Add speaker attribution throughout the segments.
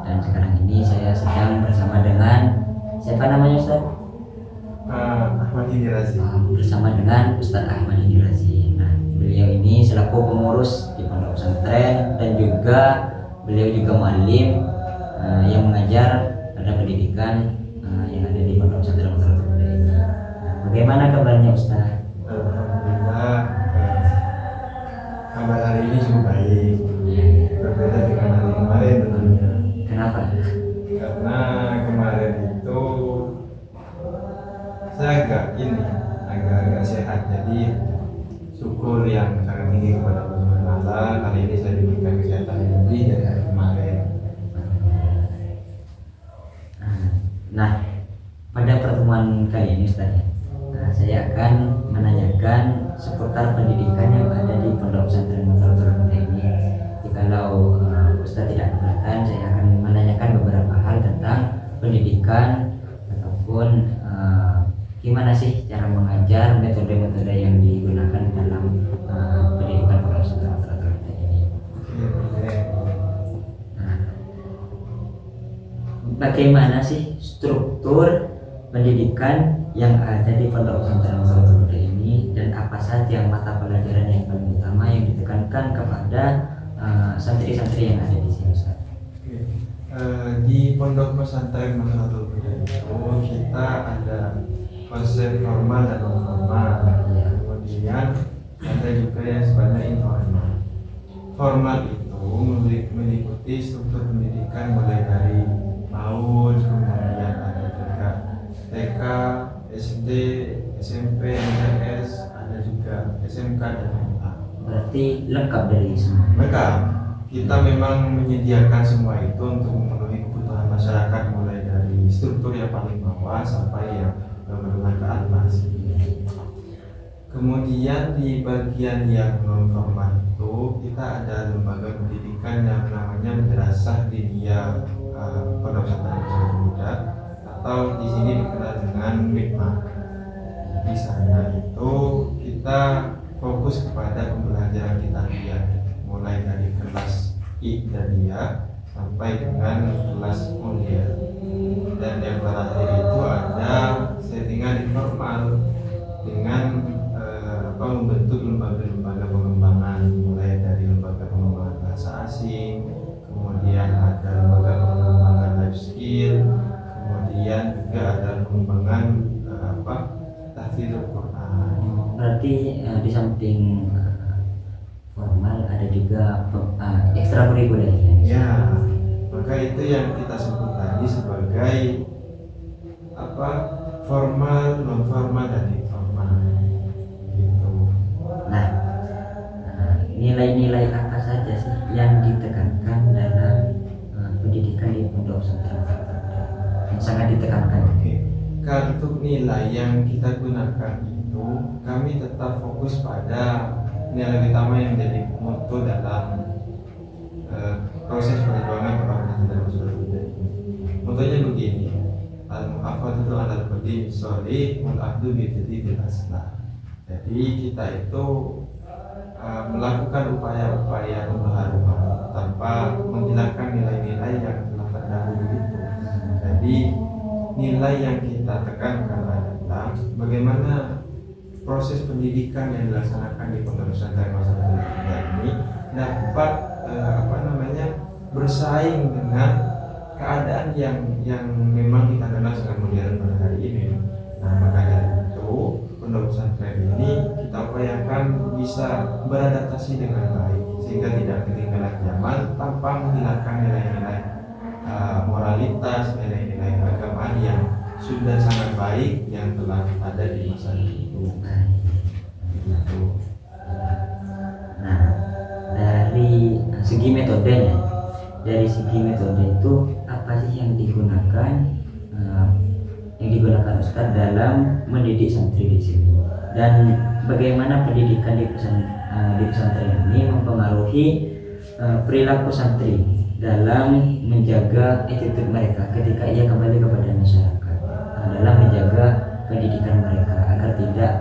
Speaker 1: Dan sekarang ini saya sedang bersama dengan siapa namanya Ustaz?
Speaker 2: Ahmad Razi.
Speaker 1: Bersama dengan Ustaz Ahmad Razi. Nah, beliau ini selaku pengurus di pondok pesantren dan juga beliau juga muallim yang mengajar pada pendidikan yang ada di pondok pesantren Madrasatul Huda ini. Bagaimana kabarnya Ustaz?
Speaker 2: Alhamdulillah, kabar hari ini cukup baik. Berbeda dengan hari kemarin tentunya.
Speaker 1: Kenapa?
Speaker 2: Karena kemarin itu saya agak sehat. Jadi syukur yang sangat tinggi kepada Allah Subhanahu wa Ta'ala. Kali ini saya diberikan kesehatan yang lebih dari hari kemarin.
Speaker 1: Nah, pada pertemuan kali ini Ustaz, saya akan menanyakan seputar pendidikan yang ada di pondok pesantren Madrasatul Huda ini. Jikalau Ustaz tidak keberatan, saya akan menanyakan beberapa hal tentang pendidikan ataupun gimana sih cara mengajar, metode-metode yang digunakan dalam pendidikan pondok pesantren Madrasatul Huda ini. Bagaimana sih struktur pendidikan yang ada di pondok pesantren Madrasatul Huda ini dan apa saja mata pelajaran yang paling utama yang ditekankan kepada santri-santri yang ada di sini Ustaz?
Speaker 2: Di pondok pesantren Madrasatul Huda itu kita ada konsep formal dan non formal. Kemudian ada juga yang sifatnya informal. Formal itu meliputi struktur pendidikan mulai dari PAUD, kemudian ada juga TK, SD, SMP, MTS, ada juga SMK dan SMA.
Speaker 1: Berarti lengkap dari semua.
Speaker 2: Lengkap. Kita memang menyediakan semua itu untuk memenuhi kebutuhan masyarakat mulai dari struktur yang paling bawah sampai yang menengah ke atas. Kemudian di bagian yang non formal itu kita ada lembaga pendidikan yang namanya Madrasah Diniyah Pondok Pesantren Madrasatul Huda atau di sini dikenal dengan MIPMA. Di sana itu kita fokus kepada pembelajaran kita mulai dari kelas ibtidaiyah sampai dengan kelas model. Dan yang terakhir itu ada settingan informal dengan membentuk lembaga-lembaga pengembangan mulai dari lembaga pengembangan bahasa asing, kemudian ada lembaga pengembangan life skill, kemudian juga ada pengembangan tahfidzul Quran.
Speaker 1: Berarti di samping formal ada juga ekstrakurikuler
Speaker 2: ya. Maka itu yang kita sebut tadi sebagai formal, non formal dan informal gitu.
Speaker 1: Nah, nilai-nilai apa saja sih yang ditekankan dalam pendidikan di pondok pesantren yang sangat ditekankan?
Speaker 2: Kalau untuk nilai yang kita gunakan itu, kami tetap fokus pada nilai utama yang menjadi moto dalam proses perjuangan pondok pesantren Madrasatul Huda ini. Motonya begini: al-muhafadzatu 'alal qadim sholih wal ahdu bi tadidil aslah. Jadi kita itu melakukan upaya-upaya pembaharuan tanpa menghilangkan nilai-nilai yang telah terdahulu itu. Jadi nilai yang kita tekankan adalah bagaimana proses pendidikan yang dilaksanakan di pondok pesantren Madrasatul Huda ini dapat bersaing dengan keadaan yang memang kita kenal sangat modern pada hari ini. Nah, maka dari itu pondok pesantren ini kita upayakan bisa beradaptasi dengan baik sehingga tidak ketinggalan zaman tanpa menghilangkan nilai-nilai moralitas, nilai-nilai keagamaan yang sudah sangat baik yang telah ada di masa itu.
Speaker 1: Nah, dari segi metodenya, itu apa sih yang digunakan Ustaz dalam mendidik santri di sini, dan bagaimana pendidikan di pesantren ini mempengaruhi perilaku santri dalam menjaga attitude mereka ketika ia kembali kepada masyarakat, dalam menjaga pendidikan mereka agar tidak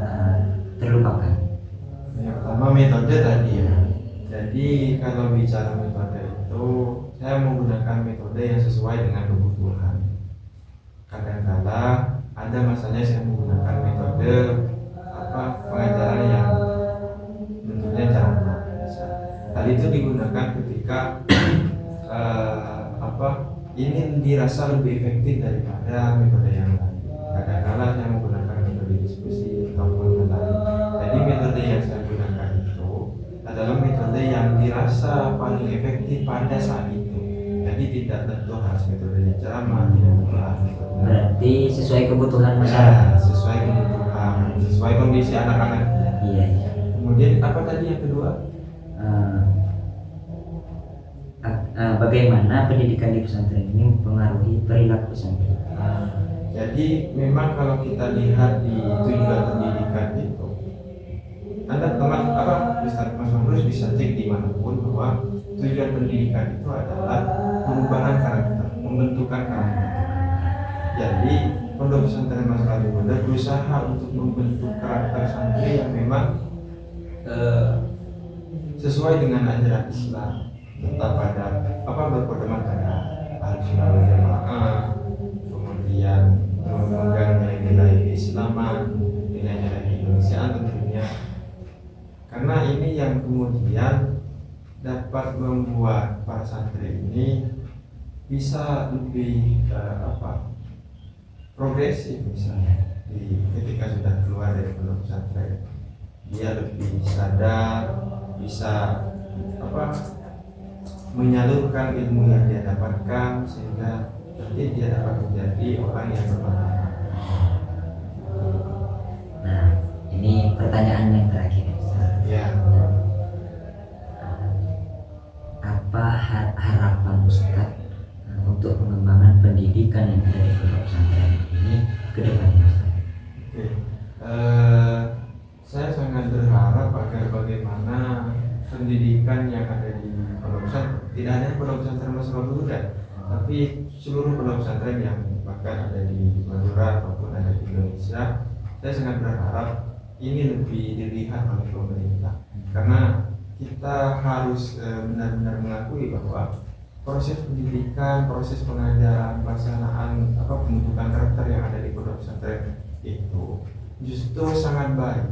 Speaker 1: terlupakan.
Speaker 2: Yang pertama metode tadi ya. Jadi kalau bicara metode itu saya menggunakan metode yang sesuai dengan kebutuhan. Kadang-kala ada masanya saya menggunakan metode pengajaran yang tentunya cara luar biasa. Hal itu digunakan ketika ini dirasa lebih efektif daripada metode yang lain. Kadang-kala saya menggunakan metode diskusi ataupun hal lain. Jadi metode yang saya gunakan itu adalah metode yang dirasa paling efektif pada saat itu. Jadi tidak tentu harus metodenya ceramah, tidak tentu harus metodenya.
Speaker 1: Berarti sesuai kebutuhan masyarakat.
Speaker 2: Sesuai kebutuhan, sesuai kondisi anak-anak.
Speaker 1: Iya.
Speaker 2: Kemudian apa tadi yang kedua?
Speaker 1: Bagaimana pendidikan di pesantren ini mempengaruhi perilaku santri?
Speaker 2: Jadi memang kalau kita lihat di tujuan pendidikan itu, Anda Ustaz Mas Mamrus bisa cek dimanapun bahwa tujuan pendidikan itu adalah perubahan karakter, membentukan karakter. Jadi Pondok Pesantren Mas Ali Muda berusaha untuk membentuk karakter santri yang memang sesuai dengan ajaran Islam, tetap pada berpedoman pada Ahlussunnah wal Jamaah, kemudian memegang nilai-nilai keislaman, nilai-nilai kemanusiaan tentunya. Karena ini yang kemudian dapat membuat para santri ini bisa lebih progresif, misalnya ketika sudah keluar dari pondok pesantren, dia lebih sadar, bisa menyalurkan ilmu yang dia dapatkan sehingga nanti dia dapat menjadi orang yang bermanfaat.
Speaker 1: Nah, ini pertanyaan yang terakhir.
Speaker 2: Ya.
Speaker 1: Apa harapan Ustaz untuk pengembangan pendidikan yang ada di pondok pesantren ini ke depannya, Ustaz?
Speaker 2: Oke. Saya sangat berharap agar bagaimana pendidikan yang ada di pondok pesantren, tidak hanya pondok pesantren Mas Madura, tapi seluruh pondok pesantren yang bahkan ada di Madura ataupun ada di Indonesia, saya sangat berharap ini lebih dilihat oleh pemerintah, karena kita harus benar-benar mengakui bahwa proses pendidikan, proses pengajaran, pelaksanaan pembentukan karakter yang ada di pondok pesantren itu justru sangat baik.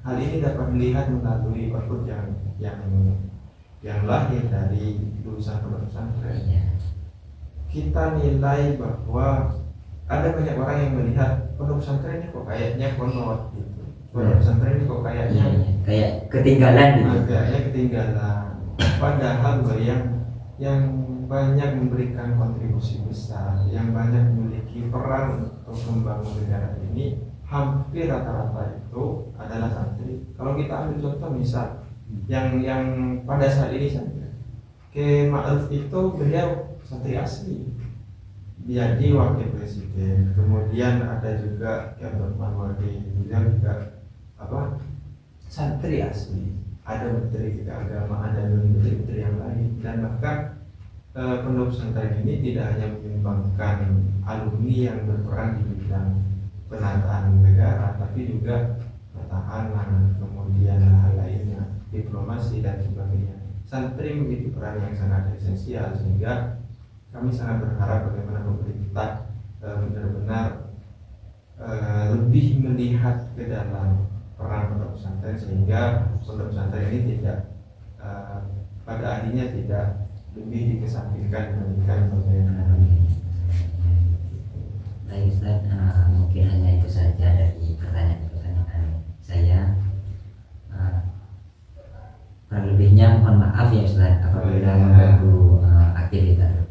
Speaker 2: Hal ini dapat dilihat melalui output yang lahir dari lulusan pondok pesantren. Kita nilai bahwa ada banyak orang yang melihat pondok pesantren ini kok kayaknya konot gitu. Pondok pesantren ini kok kayaknya
Speaker 1: kayak ketinggalan gitu.
Speaker 2: Kayaknya ketinggalan. Padahal yang banyak memberikan kontribusi besar, yang banyak memiliki peran untuk membangun negara ini, hampir rata-rata itu adalah santri. Kalau kita ambil contoh misal yang pada saat ini saja, Kiai Ma'ruf itu beliau santri asli, jadi wakil presiden. Kemudian ada juga Kiai Abdurrahman Wardi, beliau juga santri asli. Ada menteri keagamaan dan menteri-menteri yang lain, dan bahkan pondok pesantren ini tidak hanya menyumbangkan alumni yang berperan di bidang penataan negara, tapi juga pertahanan, kemudian hal lainnya, diplomasi dan sebagainya. Santri memiliki peran yang sangat esensial, sehingga kami sangat berharap bagaimana pemerintah benar-benar lebih melihat ke dalam peran pondok pesantren, sehingga pondok pesantren ini tidak pada akhirnya tidak lebih dikesampingkan dibandingkan pemberian.
Speaker 1: Baik Ustaz, mungkin hanya itu saja dari pertanyaan-pertanyaan saya. Kurang lebihnya mohon maaf ya Ustaz apabila mengganggu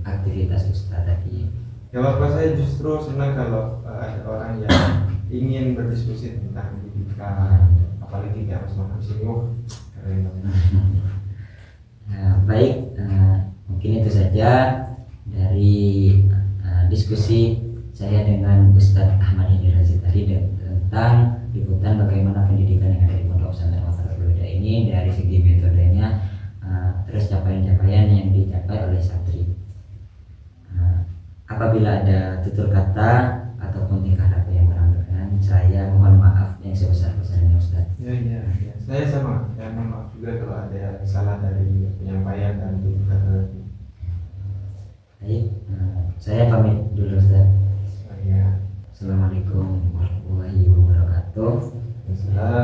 Speaker 1: aktivitas Ustaz tadi.
Speaker 2: Ya Bapak, saya justru senang kalau ada orang yang ingin berdiskusi tentang pendidikan, apalagi kayak Mas Muhammad sini, keren banget.
Speaker 1: Baik, mungkin itu saja dari diskusi saya dengan Ustadz Ahmad Hidayat tadi tentang liputan bagaimana pendidikan yang ada di Pondok Pesantren Madrasah Al-Huda ini dari segi metodenya, terus capaian-capaian yang dicapai oleh santri. Apabila ada tutur kata ataupun tingkah laku yang kurang berkenan, saya mohon maaf yang sebesar-besarnya Ustaz.
Speaker 2: Ya. Saya sama, mohon maaf juga kalau ada yang salah dari penyampaian dan tutur kata.
Speaker 1: Baik, saya pamit dulu Ustaz.
Speaker 2: Ya.
Speaker 1: Assalamualaikum warahmatullahi wabarakatuh.
Speaker 2: Assalamualaikum.